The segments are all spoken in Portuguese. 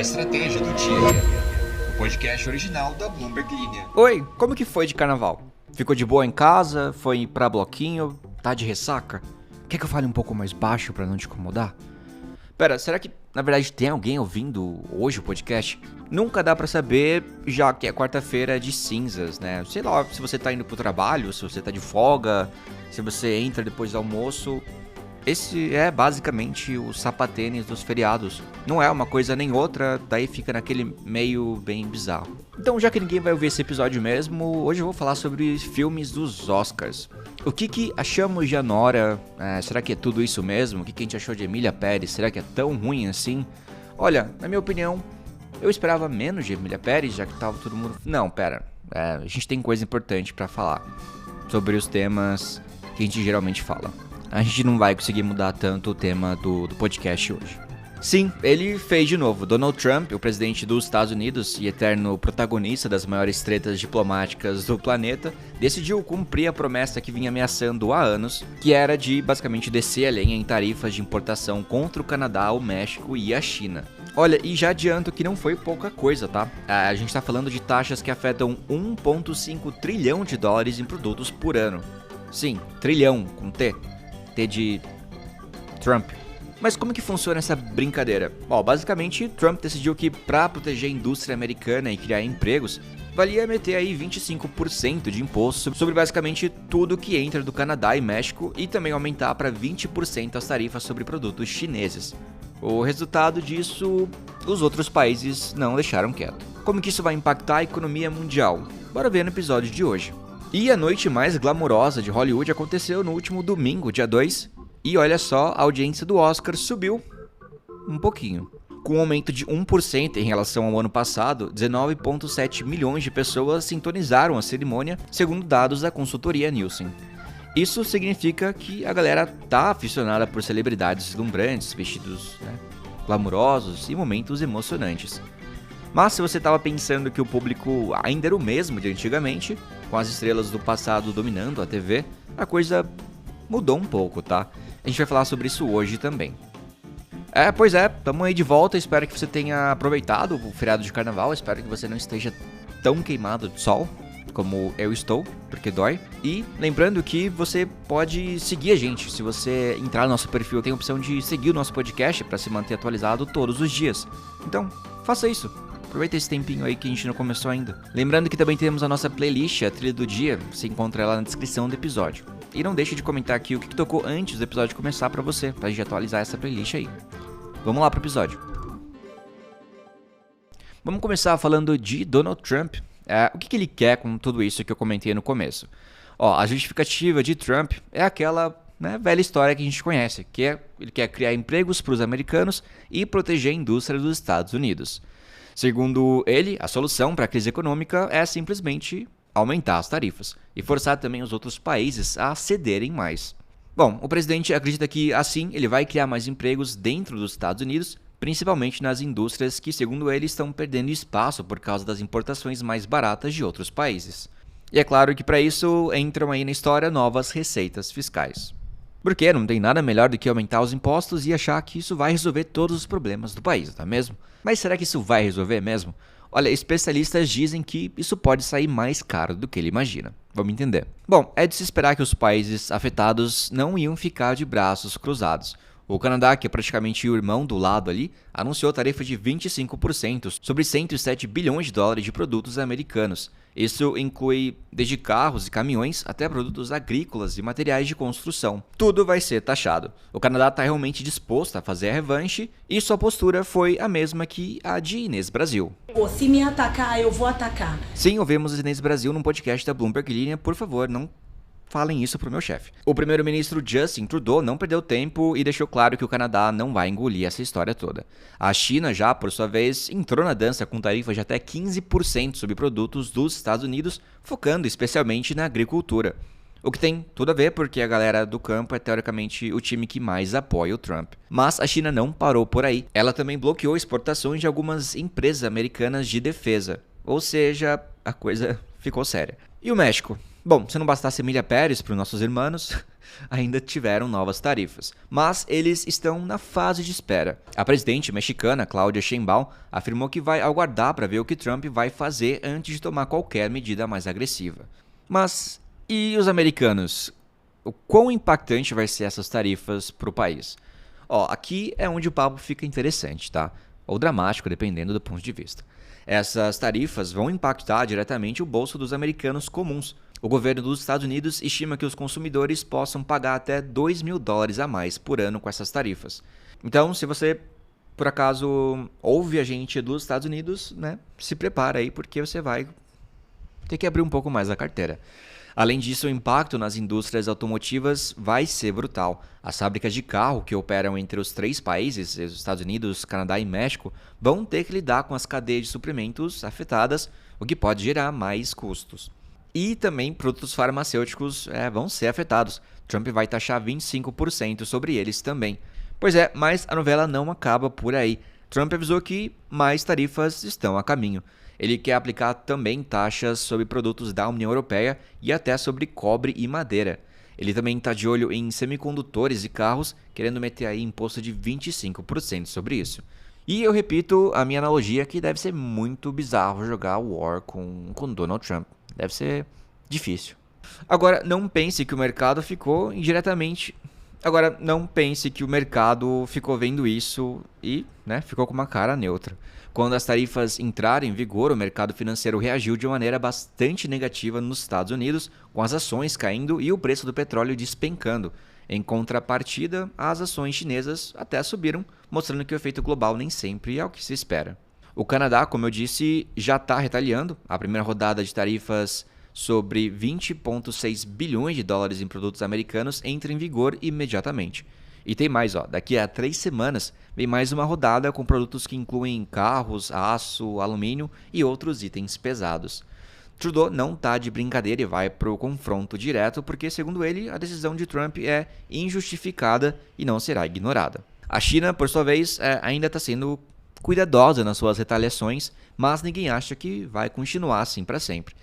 estratégia do dia. O podcast original da Bloomberg Linha. Oi, como que foi de carnaval? Ficou de boa em casa? Foi pra bloquinho? Tá de ressaca? Quer que eu fale um pouco mais baixo pra não te incomodar? Pera, será que na verdade tem alguém ouvindo hoje o podcast? Nunca dá pra saber, já que é quarta-feira de cinzas, né? Sei lá, se você tá indo pro trabalho, se você tá de folga, se você entra depois do almoço. Esse é basicamente o sapatênis dos feriados. Não é uma coisa nem outra, daí fica naquele meio bem bizarro. Então, já que ninguém vai ouvir esse episódio mesmo, hoje eu vou falar sobre filmes dos Oscars. O que achamos de Anora? Será que é tudo isso mesmo? O que a gente achou de Emília Pérez? Será que é tão ruim assim? Olha, na minha opinião, eu esperava menos de Emília Pérez, já que tava todo mundo... Não, pera. A gente tem coisa importante pra falar sobre os temas que a gente geralmente fala. A gente não vai conseguir mudar tanto o tema do podcast hoje. Sim, ele fez de novo. Donald Trump, o presidente dos Estados Unidos e eterno protagonista das maiores tretas diplomáticas do planeta, decidiu cumprir a promessa que vinha ameaçando há anos, que era de basicamente descer a lenha em tarifas de importação contra o Canadá, o México e a China. Olha, e já adianto que não foi pouca coisa, tá? A gente tá falando de taxas que afetam 1,5 trilhão de dólares em produtos por ano. Sim, trilhão, com T. T de Trump. Mas como que funciona essa brincadeira? Bom, basicamente, Trump decidiu que para proteger a indústria americana e criar empregos, valia meter aí 25% de imposto sobre basicamente tudo que entra do Canadá e México e também aumentar para 20% as tarifas sobre produtos chineses. O resultado disso, os outros países não deixaram quieto. Como que isso vai impactar a economia mundial? Bora ver no episódio de hoje. E a noite mais glamourosa de Hollywood aconteceu no último domingo, dia 2, e olha só, a audiência do Oscar subiu um pouquinho. Com um aumento de 1% em relação ao ano passado, 19,7 milhões de pessoas sintonizaram a cerimônia, segundo dados da consultoria Nielsen. Isso significa que a galera tá aficionada por celebridades deslumbrantes, vestidos glamourosos e momentos emocionantes. Mas se você estava pensando que o público ainda era o mesmo de antigamente, com as estrelas do passado dominando a TV, a coisa mudou um pouco, tá? A gente vai falar sobre isso hoje também. Pois é, tamo aí de volta, espero que você tenha aproveitado o feriado de carnaval, espero que você não esteja tão queimado de sol como eu estou, porque dói. E lembrando que você pode seguir a gente, se você entrar no nosso perfil, tem a opção de seguir o nosso podcast para se manter atualizado todos os dias. Então, faça isso. Aproveita esse tempinho aí que a gente não começou ainda. Lembrando que também temos a nossa playlist, a trilha do dia, você encontra ela na descrição do episódio. E não deixe de comentar aqui o que tocou antes do episódio começar pra você, pra gente atualizar essa playlist aí. Vamos lá pro episódio. Vamos começar falando de Donald Trump. O que ele quer com tudo isso que eu comentei no começo? A justificativa de Trump é aquela velha história que a gente conhece, que ele quer criar empregos para os americanos e proteger a indústria dos Estados Unidos. Segundo ele, a solução para a crise econômica é simplesmente aumentar as tarifas e forçar também os outros países a cederem mais. Bom, o presidente acredita que assim ele vai criar mais empregos dentro dos Estados Unidos, principalmente nas indústrias que, segundo ele, estão perdendo espaço por causa das importações mais baratas de outros países. E é claro que para isso entram aí na história novas receitas fiscais. Porque não tem nada melhor do que aumentar os impostos e achar que isso vai resolver todos os problemas do país, não é mesmo? Mas será que isso vai resolver mesmo? Olha, especialistas dizem que isso pode sair mais caro do que ele imagina. Vamos entender. Bom, é de se esperar que os países afetados não iam ficar de braços cruzados. O Canadá, que é praticamente o irmão do lado ali, anunciou tarifa de 25% sobre 107 bilhões de dólares de produtos americanos. Isso inclui desde carros e caminhões até produtos agrícolas e materiais de construção. Tudo vai ser taxado. O Canadá está realmente disposto a fazer a revanche e sua postura foi a mesma que a de Inês Brasil. Se me atacar, eu vou atacar. Sim, ouvimos Inês Brasil num podcast da Bloomberg Linha, por favor, não falem isso pro meu chefe. O primeiro-ministro Justin Trudeau não perdeu tempo e deixou claro que o Canadá não vai engolir essa história toda. A China já, por sua vez, entrou na dança com tarifas de até 15% sobre produtos dos Estados Unidos, focando especialmente na agricultura. O que tem tudo a ver porque a galera do campo é teoricamente o time que mais apoia o Trump. Mas a China não parou por aí. Ela também bloqueou exportações de algumas empresas americanas de defesa. Ou seja, a coisa ficou séria. E o México? Bom, se não bastasse Emília Pérez para os nossos irmãos, ainda tiveram novas tarifas, mas eles estão na fase de espera. A presidente mexicana, Claudia Sheinbaum, afirmou que vai aguardar para ver o que Trump vai fazer antes de tomar qualquer medida mais agressiva. Mas e os americanos? O quão impactante vai ser essas tarifas para o país? Aqui é onde o papo fica interessante, tá? Ou dramático, dependendo do ponto de vista. Essas tarifas vão impactar diretamente o bolso dos americanos comuns. O governo dos Estados Unidos estima que os consumidores possam pagar até $2.000 a mais por ano com essas tarifas. Então, se você, por acaso, ouve a gente dos Estados Unidos, né, se prepara aí, porque você vai ter que abrir um pouco mais a carteira. Além disso, o impacto nas indústrias automotivas vai ser brutal. As fábricas de carro que operam entre os 3 países, os Estados Unidos, Canadá e México, vão ter que lidar com as cadeias de suprimentos afetadas, o que pode gerar mais custos. E também produtos farmacêuticos vão ser afetados. Trump vai taxar 25% sobre eles também. Pois é, mas a novela não acaba por aí. Trump avisou que mais tarifas estão a caminho. Ele quer aplicar também taxas sobre produtos da União Europeia e até sobre cobre e madeira. Ele também está de olho em semicondutores e carros, querendo meter aí imposto de 25% sobre isso. E eu repito a minha analogia que deve ser muito bizarro jogar War com Donald Trump. Deve ser difícil. Agora, não pense que o mercado ficou vendo isso e ficou com uma cara neutra. Quando as tarifas entraram em vigor, o mercado financeiro reagiu de uma maneira bastante negativa nos Estados Unidos, com as ações caindo e o preço do petróleo despencando. Em contrapartida, as ações chinesas até subiram, mostrando que o efeito global nem sempre é o que se espera. O Canadá, como eu disse, já está retaliando. A primeira rodada de tarifas sobre 20,6 bilhões de dólares em produtos americanos entra em vigor imediatamente. E tem mais, daqui a 3 semanas vem mais uma rodada com produtos que incluem carros, aço, alumínio e outros itens pesados. Trudeau não tá de brincadeira e vai pro confronto direto porque, segundo ele, a decisão de Trump é injustificada e não será ignorada. A China, por sua vez, ainda está sendo cuidadosa nas suas retaliações, mas ninguém acha que vai continuar assim para sempre.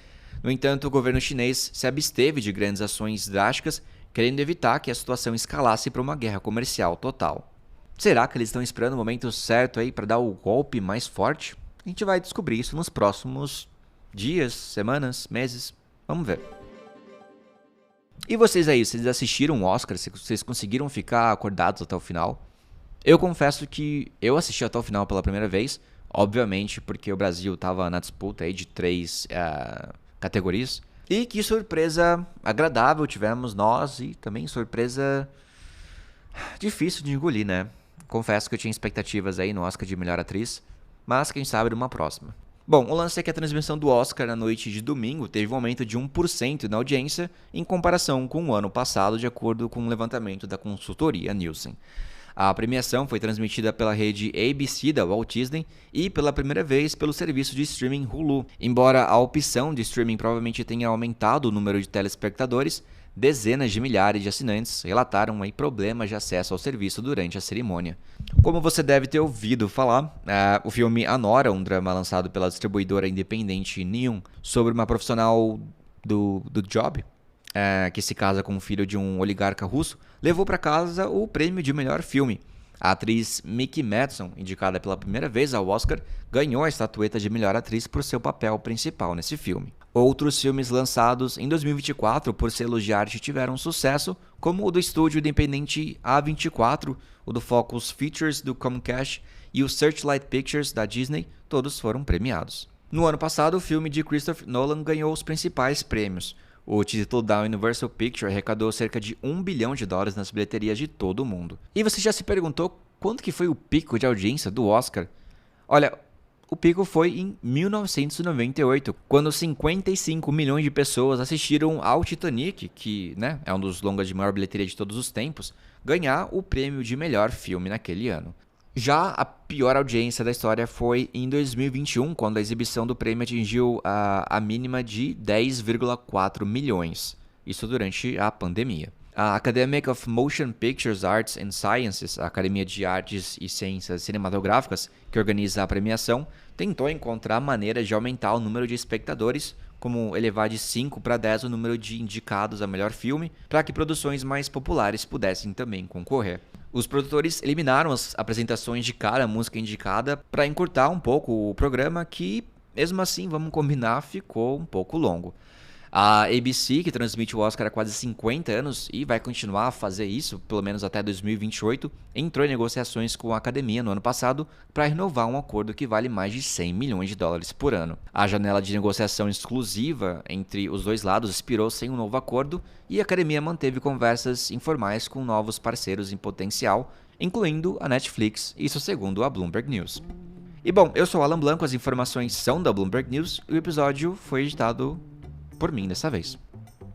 No entanto, o governo chinês se absteve de grandes ações drásticas, querendo evitar que a situação escalasse para uma guerra comercial total. Será que eles estão esperando o momento certo aí para dar o golpe mais forte? A gente vai descobrir isso nos próximos dias, semanas, meses. Vamos ver. E vocês aí, vocês assistiram o Oscar? Vocês conseguiram ficar acordados até o final? Eu confesso que eu assisti até o final pela primeira vez, obviamente porque o Brasil estava na disputa aí de 3 categorias. E que surpresa agradável tivemos nós e também surpresa difícil de engolir, né? Confesso que eu tinha expectativas aí no Oscar de melhor atriz, mas quem sabe numa próxima. Bom, o lance é que a transmissão do Oscar na noite de domingo teve um aumento de 1% na audiência em comparação com o ano passado, de acordo com um levantamento da consultoria Nielsen. A premiação foi transmitida pela rede ABC da Walt Disney e pela primeira vez pelo serviço de streaming Hulu. Embora a opção de streaming provavelmente tenha aumentado o número de telespectadores, dezenas de milhares de assinantes relataram aí problemas de acesso ao serviço durante a cerimônia. Como você deve ter ouvido falar, o filme Anora, um drama lançado pela distribuidora independente Neon, sobre uma profissional do job, que se casa com o filho de um oligarca russo, levou para casa o prêmio de melhor filme. A atriz Mickey Madsen, indicada pela primeira vez ao Oscar, ganhou a estatueta de melhor atriz por seu papel principal nesse filme. Outros filmes lançados em 2024 por selos de arte tiveram sucesso, como o do estúdio independente A24, o do Focus Features do Comcast e o Searchlight Pictures da Disney, todos foram premiados. No ano passado, o filme de Christopher Nolan ganhou os principais prêmios. O título da Universal Pictures arrecadou cerca de $1 bilhão nas bilheterias de todo o mundo. E você já se perguntou quanto que foi o pico de audiência do Oscar? Olha, o pico foi em 1998, quando 55 milhões de pessoas assistiram ao Titanic, que é um dos longas de maior bilheteria de todos os tempos, ganhar o prêmio de melhor filme naquele ano. Já a pior audiência da história foi em 2021, quando a exibição do prêmio atingiu a mínima de 10,4 milhões. Isso durante a pandemia. A Academy of Motion Pictures Arts and Sciences, a Academia de Artes e Ciências Cinematográficas, que organiza a premiação, tentou encontrar maneiras de aumentar o número de espectadores como elevar de 5 para 10 o número de indicados a melhor filme, para que produções mais populares pudessem também concorrer. Os produtores eliminaram as apresentações de cada música indicada para encurtar um pouco o programa, que, mesmo assim, vamos combinar, ficou um pouco longo. A ABC, que transmite o Oscar há quase 50 anos e vai continuar a fazer isso, pelo menos até 2028, entrou em negociações com a academia no ano passado para renovar um acordo que vale mais de 100 milhões de dólares por ano. A janela de negociação exclusiva entre os dois lados expirou sem um novo acordo e a academia manteve conversas informais com novos parceiros em potencial, incluindo a Netflix, isso segundo a Bloomberg News. E bom, eu sou o Alan Blanco, as informações são da Bloomberg News e o episódio foi editado por mim dessa vez.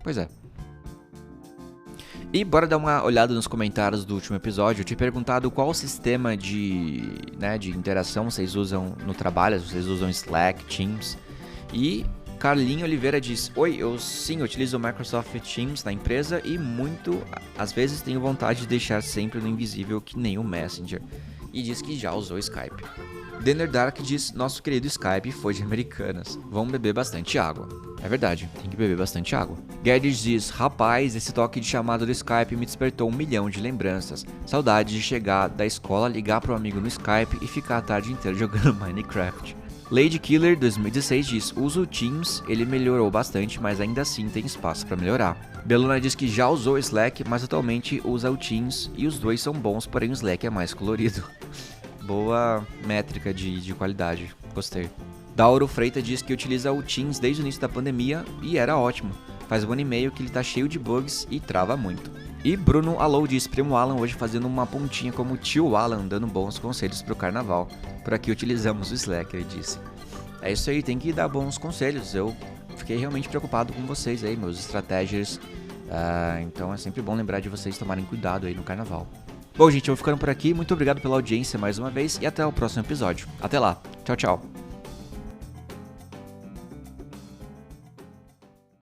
Pois é. E bora dar uma olhada nos comentários do último episódio. Eu tinha perguntado qual sistema de interação vocês usam no trabalho, se vocês usam Slack, Teams. E Carlinho Oliveira diz: oi, eu sim utilizo o Microsoft Teams na empresa e às vezes tenho vontade de deixar sempre no invisível que nem o Messenger. E diz que já usou Skype. Denner Dark diz: nosso querido Skype foi de Americanas. Vamos beber bastante água. É verdade, tem que beber bastante água. Guedes diz: rapaz, esse toque de chamada do Skype me despertou 1 milhão de lembranças. Saudade de chegar da escola, ligar pro amigo no Skype e ficar a tarde inteira jogando Minecraft. Lady Killer 2016 diz: uso o Teams, ele melhorou bastante, mas ainda assim tem espaço para melhorar. Beluna diz que já usou o Slack, mas atualmente usa o Teams e os dois são bons, porém o Slack é mais colorido. Boa métrica de qualidade, gostei. Dauro Freita diz que utiliza o Teams desde o início da pandemia e era ótimo. Faz 1 ano e meio que ele tá cheio de bugs e trava muito. E Bruno Alou diz: primo Alan hoje fazendo uma pontinha como o tio Alan, dando bons conselhos pro carnaval. Por aqui utilizamos o Slack, ele disse. É isso aí, tem que dar bons conselhos. Eu fiquei realmente preocupado com vocês aí, meus estrategias. Então é sempre bom lembrar de vocês tomarem cuidado aí no carnaval. Bom, gente, eu vou ficando por aqui. Muito obrigado pela audiência mais uma vez e até o próximo episódio. Até lá. Tchau, tchau.